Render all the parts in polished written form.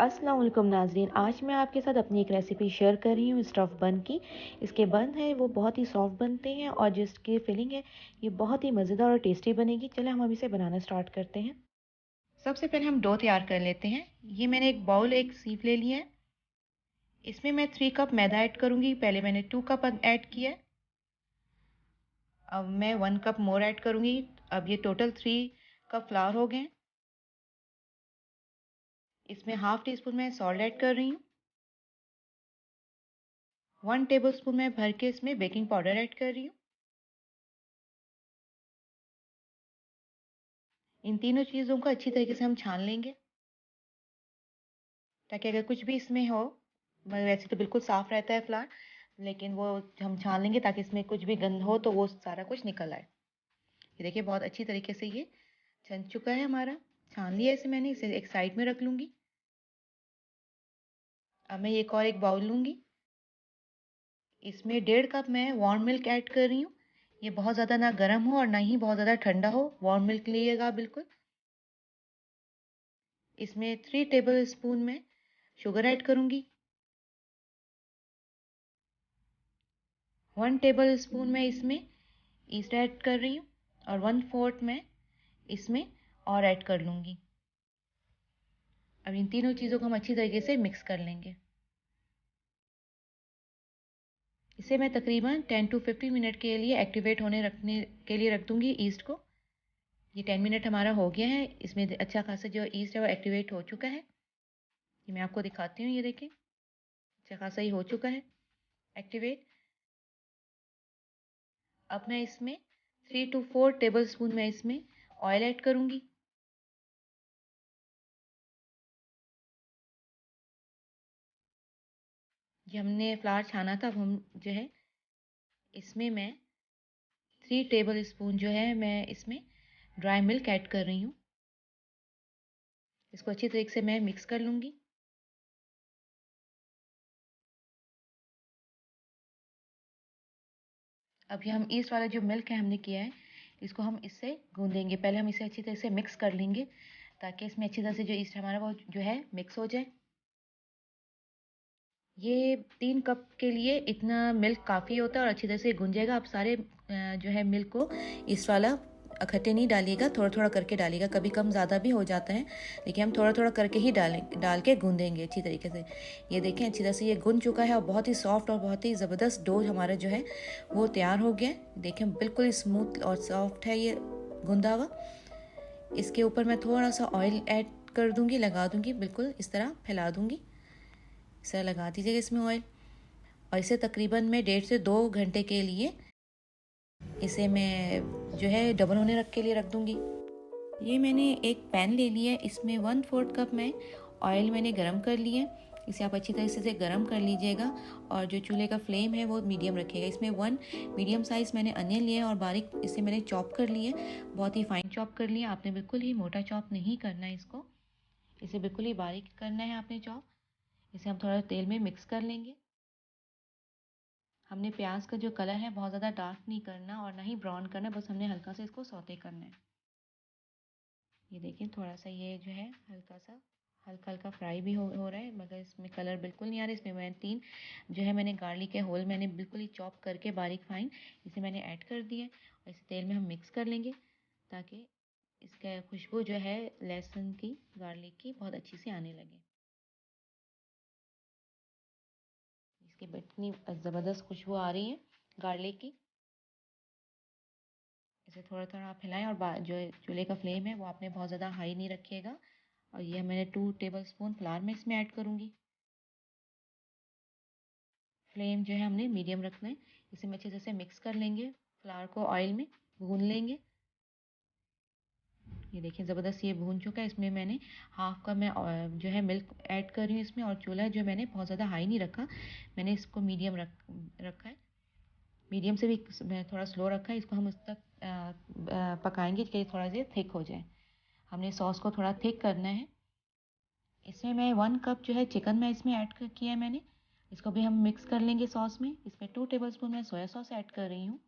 अस्सलाम वालेकुम नाज़रीन, आज मैं आपके साथ अपनी एक रेसिपी शेयर कर रही हूँ स्टफ़ बन की। इसके बन हैं वो बहुत ही सॉफ्ट बनते हैं और जिसकी फिलिंग है ये बहुत ही मज़ेदार और टेस्टी बनेगी। चलें हम इसे बनाना स्टार्ट करते हैं। सबसे पहले हम डो तैयार कर लेते हैं। ये मैंने एक बाउल एक सीप ले लिया है। इसमें मैं 3 कप मैदा ऐड करूँगी। पहले मैंने 2 कप ऐड किया है। अब मैं 1 कप मोर ऐड करूँगी। अब ये टोटल 3 कप फ्लावर हो गए। इसमें हाफ टी स्पून मैं सॉल्ट ऐड कर रही हूँ। 1 टेबल स्पून मैं भर के इसमें बेकिंग पाउडर ऐड कर रही हूँ। इन तीनों चीज़ों को अच्छी तरीके से हम छान लेंगे, ताकि अगर कुछ भी इसमें हो, वैसे तो बिल्कुल साफ़ रहता है फ्लावर, लेकिन वो हम छान लेंगे ताकि इसमें कुछ भी गंध हो तो वो सारा कुछ निकल आए। ये देखिए बहुत अच्छी तरीके से ये छन चुका है हमारा। छान लिया इसे मैंने, इसे एक साइड में रख लूँगी। अब मैं एक और एक बाउल लूँगी। इसमें 1.5 कप मैं वार्म मिल्क ऐड कर रही हूँ। ये बहुत ज़्यादा ना गर्म हो और ना ही बहुत ज़्यादा ठंडा हो, वार्म मिल्क लीजिएगा बिल्कुल। इसमें 3 टेबल स्पून मैं शुगर ऐड करूँगी। 1 टेबल स्पून मैं इसमें ईस्ट ऐड कर रही हूँ और 1/4 मैं इसमें और ऐड कर लूँगी। अब इन तीनों चीज़ों को हम अच्छी तरीके से मिक्स कर लेंगे। इसे मैं तकरीबन 10 to 15 मिनट के लिए एक्टिवेट होने रखने के लिए रख दूँगी ईस्ट को। ये 10 मिनट हमारा हो गया है। इसमें अच्छा खासा जो ईस्ट है वो एक्टिवेट हो चुका है। ये मैं आपको दिखाती हूँ, ये देखें अच्छा खासा ही हो चुका है एक्टिवेट। अब मैं इसमें 3 to 4 टेबल स्पून मैं इसमें ऑयल ऐड करूँगी। ये हमने फ्लावर छाना था, अब हम जो है इसमें मैं 3 टेबल स्पून जो है मैं इसमें ड्राई मिल्क ऐड कर रही हूँ। इसको अच्छी तरीके से मैं मिक्स कर लूँगी। अब ये हम ईस्ट वाला जो मिल्क है हमने किया है, इसको हम इससे गूँदेंगे। पहले हम इसे अच्छी तरह से मिक्स कर लेंगे, ताकि इसमें अच्छी तरह से जो ईस्ट हमारा वो जो है मिक्स हो जाए। ये 3 कप के लिए इतना मिल्क काफ़ी होता है और अच्छी तरह से गूँज जाएगा। आप सारे जो है मिल्क को ईस्ट वाला इकट्ठे नहीं डालिएगा, थोड़ा-थोड़ा करके डालिएगा। कभी कम ज़्यादा भी हो जाता है, लेकिन हम थोड़ा-थोड़ा करके ही डाल के गूँधेंगे अच्छी तरीके से। ये देखें अच्छी तरह से ये गूँध चुका है और बहुत ही सॉफ्ट और बहुत ही ज़बरदस्त डो हमारा जो है वो तैयार हो गया है। देखें बिल्कुल स्मूथ और सॉफ्ट है ये गूँधा हुआ। इसके ऊपर मैं थोड़ा-सा ऑयल ऐड कर दूँगी, लगा दूँगी, बिल्कुल इस तरह फैला दूँगी। इस तरह लगा दीजिएगा इसमें ऑयल और इसे तकरीबन मैं 1.5 से 2 घंटे के लिए इसे मैं जो है डबल होने रख के लिए रख दूँगी। ये मैंने एक पैन ले लिया है, इसमें 1/4 कप मैं ऑयल मैंने गरम कर लिया है। इसे आप अच्छी तरह से गरम कर लीजिएगा और जो चूल्हे का फ्लेम है वो मीडियम रखिएगा। इसमें 1 मीडियम साइज़ मैंने अनियन लिया है और बारीक इसे मैंने चॉप कर लिया है, बहुत ही फाइन चॉप कर लिया। आपने बिल्कुल ही मोटा चॉप नहीं करना है इसको, इसे बिल्कुल ही बारीक करना है आपने चॉप। इसे हम थोड़ा तेल में मिक्स कर लेंगे। हमने प्याज का जो कलर है बहुत ज़्यादा डार्क नहीं करना और ना ही ब्राउन करना, बस हमने हल्का सा इसको सौते करना है। ये देखिए थोड़ा सा ये जो है हल्का हल्का फ्राई भी हो रहा है, मगर इसमें कलर बिल्कुल नहीं आ रहा है। इसमें मैं 3 जो है मैंने गार्लिक के होल मैंने बिल्कुल ही चॉप करके बारीक फाइन इसे मैंने ऐड कर दिया और इसे तेल में हम मिक्स कर लेंगे, ताकि इसका खुशबू जो है लहसुन की गार्लिक की बहुत अच्छी से आने लगे। इसकी इतनी ज़बरदस्त खुशबू आ रही है गार्लिक की। इसे थोड़ा थोड़ा आप हिलाएं और जो चूल्हे का फ्लेम है वो आपने बहुत ज़्यादा हाई नहीं रखिएगा। और ये मैंने 2 टेबल स्पून फ्लावर में इसमें ऐड करूँगी। फ्लेम जो है हमने मीडियम रखना है। इसे हम अच्छे से मिक्स कर लेंगे, फ्लावर को ऑयल में भून लेंगे। ये देखिए ज़बरदस्त ये भून चुका है। इसमें मैंने हाफ कप मैं जो है मिल्क ऐड कर रही हूँ इसमें, और चूल्हा जो मैंने बहुत ज़्यादा हाई नहीं रखा, मैंने इसको मीडियम रखा है। मीडियम से भी मैं थोड़ा स्लो रखा है। इसको हम उस तक पकाएंगे कि थोड़ा सा थिक हो जाए। हमने सॉस को थोड़ा थिक करना है। इसमें मैं 1 कप जो है चिकन मैं इसमें ऐड किया है मैंने। इसको भी हम मिक्स कर लेंगे सॉस में। इसमें 2 टेबल स्पून मैं सोया सॉस ऐड कर रही हूँ।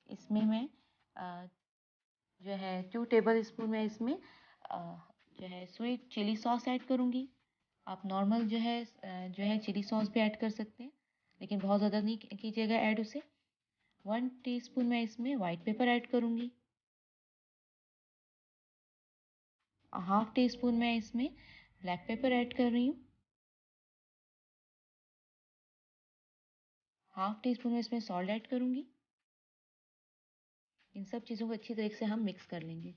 इसमें मैं जो है 2 टेबल स्पून मैं इसमें जो है स्वीट चिली सॉस ऐड करूँगी। आप नॉर्मल जो है चिली सॉस भी ऐड कर सकते हैं, लेकिन बहुत ज़्यादा नहीं कीजिएगा ऐड उसे। 1 टीस्पून मैं इसमें वाइट पेपर ऐड करूँगी। हाफ टी स्पून मैं इसमें ब्लैक पेपर ऐड कर रही हूँ। हाफ टी स्पून में इसमें सॉल्ट ऐड करूँगी। इन सब चीज़ों को अच्छी तरीके से हम मिक्स कर लेंगे।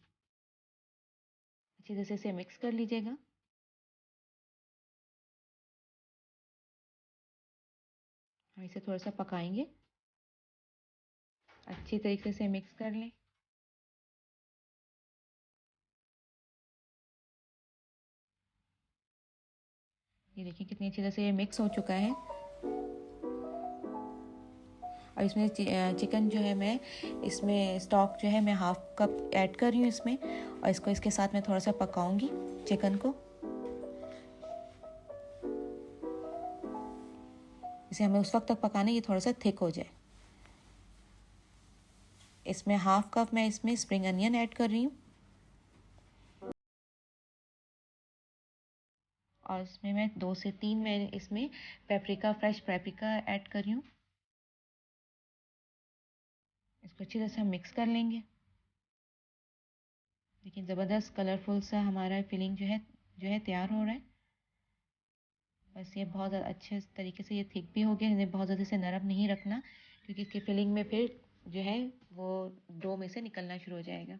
अच्छी तरह से इसे मिक्स कर लीजिएगा। हम इसे थोड़ा सा पकाएंगे। अच्छी तरीके से मिक्स कर लें। ये देखिए कितनी अच्छी तरह से ये मिक्स हो चुका है। और इसमें चिकन जो है मैं इसमें स्टॉक जो है मैं हाफ कप ऐड कर रही हूँ इसमें, और इसको इसके साथ मैं थोड़ा सा पकाऊंगी चिकन को। इसे हमें उस वक्त तक पकाना है ये थोड़ा सा थिक हो जाए। इसमें हाफ कप मैं इसमें स्प्रिंग अनियन ऐड कर रही हूँ, और इसमें मैं 2 से 3 मैं इसमें पेपरिका, फ्रेश पेपरिका ऐड कर रही हूँ। इसको अच्छी तरह से हम मिक्स कर लेंगे। देखिए ज़बरदस्त कलरफुल सा हमारा फिलिंग जो है तैयार हो रहा है। बस ये बहुत अच्छे तरीके से ये थिक भी हो गया। इन्हें बहुत ज़्यादा से नरम नहीं रखना, क्योंकि इसकी फिलिंग में फिर जो है वो डो में से निकलना शुरू हो जाएगा।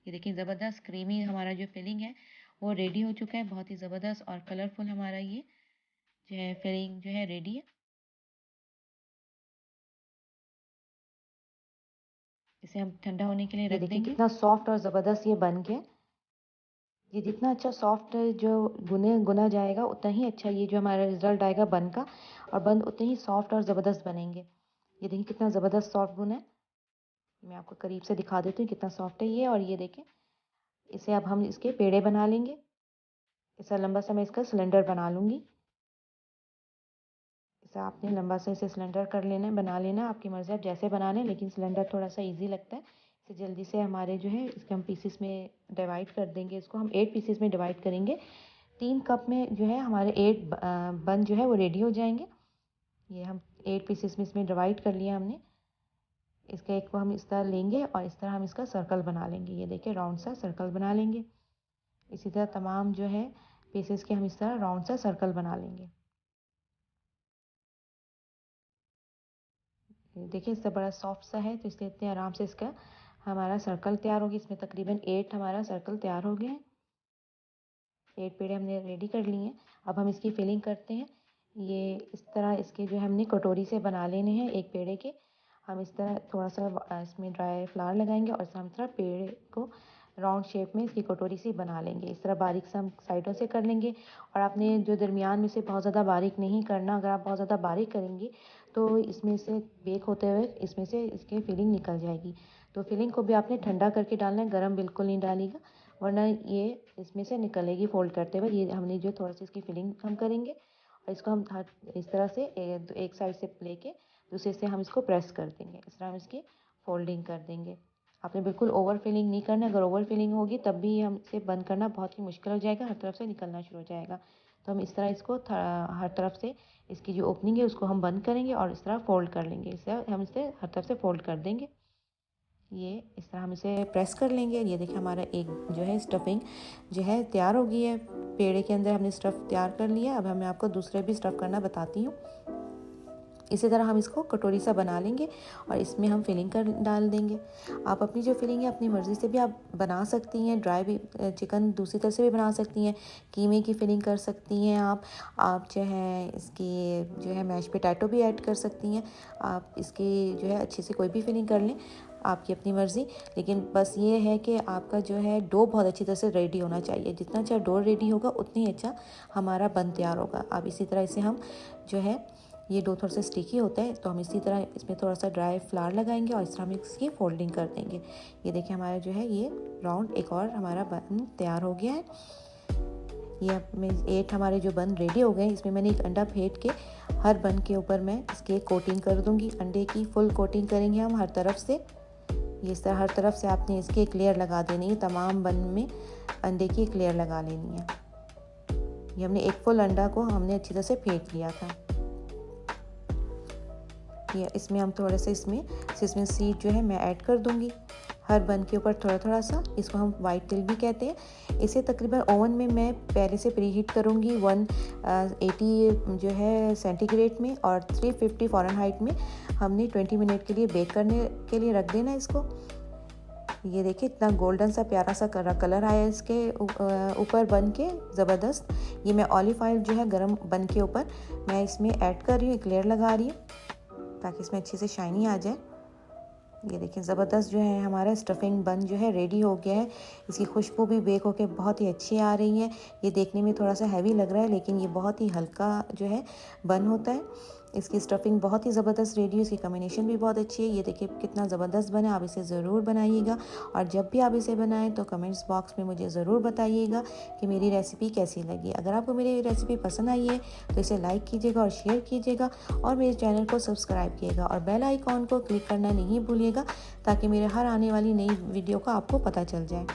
ये देखिए ज़बरदस्त क्रीमी हमारा जो फिलिंग है वो रेडी हो चुका है। बहुत ही ज़बरदस्त और कलरफुल हमारा ये जो है फिलिंग जो है रेडी है। इसे हम ठंडा होने के लिए रख देंगे। कितना सॉफ्ट और ज़बरदस्त ये बन गया। ये जितना अच्छा सॉफ्ट जो गुना जाएगा उतना ही अच्छा ये जो हमारा रिजल्ट आएगा बन का, और बन उतने ही सॉफ्ट और ज़बरदस्त बनेंगे। ये देखिए कितना ज़बरदस्त सॉफ्ट बुना है। मैं आपको करीब से दिखा देती हूँ कितना सॉफ्ट है ये। और ये देखें, इसे अब हम इसके पेड़े बना लेंगे। ऐसा लंबा सा मैं इसका सिलेंडर बना लूँगी। इसे आपने लंबा सा इसे सिलेंडर कर लेना है, बना लेना है। आपकी मर्ज़ी आप जैसे बना लें, लेकिन सिलेंडर थोड़ा सा ईजी लगता है। इसे जल्दी से हमारे जो है इसके हम पीसेस में डिवाइड कर देंगे। इसको हम 8 पीसेस में डिवाइड करेंगे। 3 कप में जो है हमारे 8 बन जो है वो रेडी हो जाएंगे। ये हम 8 पीसेस में इसमें डिवाइड कर लिया हमने। इसका एक को हम इस तरह लेंगे और इस तरह हम इसका सर्कल बना लेंगे। ये देखिए राउंड सा सर्कल बना लेंगे। इसी तरह तमाम जो है पीसेस के हम इस तरह राउंड सा सर्कल बना लेंगे। देखिए इससे बड़ा सॉफ्ट सा है, तो इसलिए इतने आराम से इसका हमारा सर्कल तैयार होगी। इसमें तकरीबन 8 हमारा सर्कल तैयार हो गए हैं। 8 पेड़े हमने रेडी कर लिए हैं। अब हम इसकी फिलिंग करते हैं। ये इस तरह इसके जो हमने कटोरी से बना लेने हैं एक पेड़े के। हम इस तरह थोड़ा सा इसमें ड्राई फ्लावर लगाएंगे और हम तरह पेड़े को राउंड शेप में इसकी कटोरी से बना लेंगे। इस तरह बारीक से हम साइडों से कर लेंगे। और आपने जो दरमियान में से बहुत ज़्यादा बारीक नहीं करना। अगर आप बहुत ज़्यादा बारीक करेंगी तो इसमें से बेक होते हुए इसमें से इसकी फिलिंग निकल जाएगी। तो फिलिंग को भी आपने ठंडा करके डालना है, गर्म बिल्कुल नहीं डालिएगा, वरना ये इसमें से निकलेगी फोल्ड करते हुए। ये हमने जो थोड़ा सी इसकी फिलिंग हम करेंगे, और इसको हम इस तरह से एक साइड से लेके दूसरे से हम इसको प्रेस कर देंगे। इस तरह हम इसकी फोल्डिंग कर देंगे। आपने बिल्कुल ओवर फिलिंग नहीं करना। अगर ओवर फिलिंग होगी तब भी हमसे बंद करना बहुत ही मुश्किल हो जाएगा, हर तरफ से निकलना शुरू हो जाएगा। तो हम इस तरह इसको हर तरफ से इसकी जो ओपनिंग है उसको हम बंद करेंगे और इस तरह फोल्ड कर लेंगे। इस तरह हम इसे हर तरफ से फोल्ड कर देंगे। ये इस तरह हम इसे प्रेस कर लेंगे। ये देखिए हमारा एक जो है स्टफिंग जो है तैयार हो गई है। पेड़े के अंदर हमने स्टफ़ तैयार कर लिया। अब मैं आपको दूसरे भी स्टफ़ करना बताती हूँ। इसी तरह हम इसको कटोरी सा बना लेंगे और इसमें हम फिलिंग कर डाल देंगे। आप अपनी जो फिलिंग है अपनी मर्ज़ी से भी आप बना सकती हैं। ड्राई भी चिकन दूसरी तरह से भी बना सकती हैं। कीमे की फिलिंग कर सकती हैं आप जो है इसकी जो है मैश पोटैटो भी ऐड कर सकती हैं। आप इसकी जो है अच्छी से कोई भी फिलिंग कर लें, आपकी अपनी मर्ज़ी। लेकिन बस ये है कि आपका जो है डो बहुत अच्छी तरह से रेडी होना चाहिए। जितना अच्छा डो रेडी होगा उतनी अच्छा हमारा बन तैयार होगा। अब इसी तरह इसे हम जो है ये डो थोड़ा सा स्टिकी होता है, तो हम इसी तरह इसमें थोड़ा सा ड्राई फ्लावर लगाएंगे और इस तरह हम इसकी फोल्डिंग कर देंगे। ये देखिए हमारा जो है ये राउंड एक और हमारा बन तैयार हो गया है। ये 8 हमारे जो बन रेडी हो गए हैं। इसमें मैंने एक अंडा फेंट के हर बन के ऊपर मैं इसकी कोटिंग कर दूंगी। अंडे की फुल कोटिंग करेंगे हम हर तरफ से। ये इस तरह हर तरफ से आपने इसकी एक लेयर लगा देनी है, तमाम बन में अंडे की एक लेयर लगा लेनी है। ये हमने एक फुल अंडा को हमने अच्छी तरह से फेंट लिया था। ये इसमें हम थोड़े से इसमें सिसमी सीड जो है मैं ऐड कर दूंगी हर बन के ऊपर थोड़ा थोड़ा सा। इसको हम वाइट तिल भी कहते हैं। इसे तकरीबन ओवन में मैं पहले से प्री हीट करूँगी 180 जो है सेंटीग्रेड में, और 350 फ़ारेनहाइट में हमने 20 मिनट के लिए बेक करने के लिए रख देना इसको। ये देखिए इतना गोल्डन सा प्यारा सा कलर आया इसके ऊपर बन के, ज़बरदस्त। ये मैं ऑलिव ऑयल जो है गरम बन के ऊपर मैं इसमें ऐड कर रही हूँ, एक लेयर लगा रही हूँ ताकि इसमें अच्छे से शाइनी आ जाए। ये देखिए ज़बरदस्त जो है हमारा स्टफिंग बन जो है रेडी हो गया है। इसकी खुशबू भी बेक होके बहुत ही अच्छी आ रही है। ये देखने में थोड़ा सा हैवी लग रहा है लेकिन ये बहुत ही हल्का जो है बन होता है। इसकी स्टफिंग बहुत ही ज़बरदस्त रेडी है, इसकी कॉम्बिनेशन भी बहुत अच्छी है। ये देखिए कितना ज़बरदस्त बना। आप इसे ज़रूर बनाइएगा, और जब भी आप इसे बनाएं तो कमेंट्स बॉक्स में मुझे ज़रूर बताइएगा कि मेरी रेसिपी कैसी लगी। अगर आपको मेरी रेसिपी पसंद आई है तो इसे लाइक कीजिएगा और शेयर कीजिएगा, और मेरे चैनल को सब्सक्राइब कीजिएगा और बेल आइकॉन को क्लिक करना नहीं भूलिएगा ताकि मेरे हर आने वाली नई वीडियो का आपको पता चल जाए।